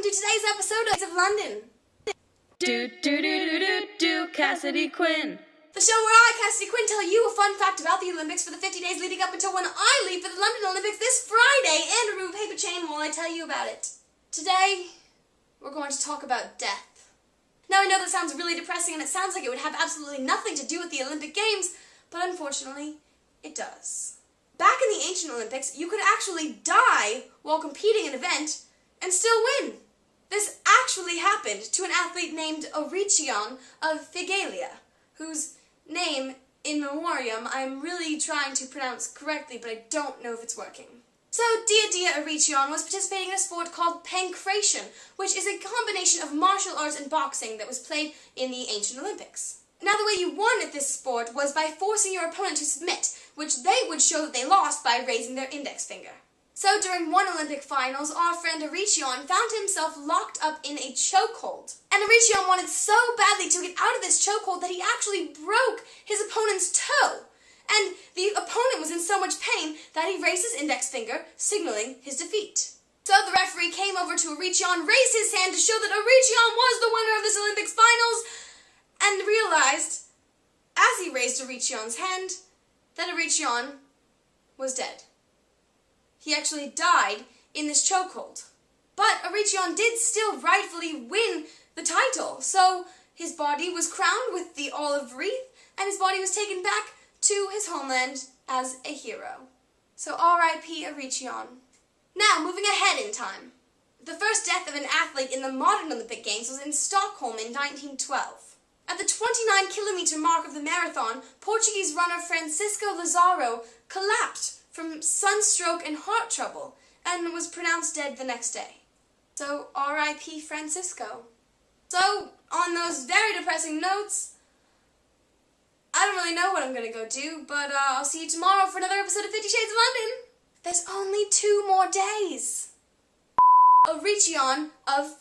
to today's episode of London. Cassidy Quinn. The show where I, Cassidy Quinn, tell you a fun fact about the Olympics for the 50 days leading up until when I leave for the London Olympics this Friday and remove a paper chain while I tell you about it. Today, we're going to talk about death. Now I know that sounds really depressing and it sounds like it would have absolutely nothing to do with the Olympic Games, but unfortunately, it does. Back in the ancient Olympics, you could actually die while competing an event and still win. This actually happened to an athlete named Oricchion of Figalia, whose name, in memoriam, I'm really trying to pronounce correctly, but I don't know if it's working. So, Dia Oricchion was participating in a sport called pankration, which is a combination of martial arts and boxing that was played in the ancient Olympics. Now, the way you won at this sport was by forcing your opponent to submit, which they would show that they lost by raising their index finger. So, during one Olympic finals, our friend Oricchion found himself locked up in a chokehold. And Oricchion wanted so badly to get out of this chokehold that he actually broke his opponent's toe. And the opponent was in so much pain that he raised his index finger, signaling his defeat. So the referee came over to Oricchion, raised his hand to show that Oricchion was the winner of this Olympics finals, and realized, as he raised Oricchion's hand, that Oricchion was dead. He actually died in this chokehold. But Oricchion did still rightfully win the title, so his body was crowned with the olive wreath, and his body was taken back to his homeland as a hero. So R.I.P. Oricchion. Now, moving ahead in time. The first death of an athlete in the modern Olympic Games was in Stockholm in 1912. At the 29-kilometer mark of the marathon, Portuguese runner Francisco Lazaro collapsed from sunstroke and heart trouble and was pronounced dead the next day. So R.I.P. Francisco. So, on those very depressing notes, I don't really know what I'm going to go do, but I'll see you tomorrow for another episode of 50 Shades of London. There's only 2 more days. Oricchion of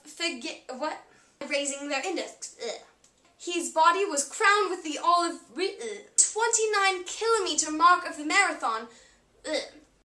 raising their index. Ugh. His body was crowned with the olive 29-kilometer mark of the marathon. Ugh.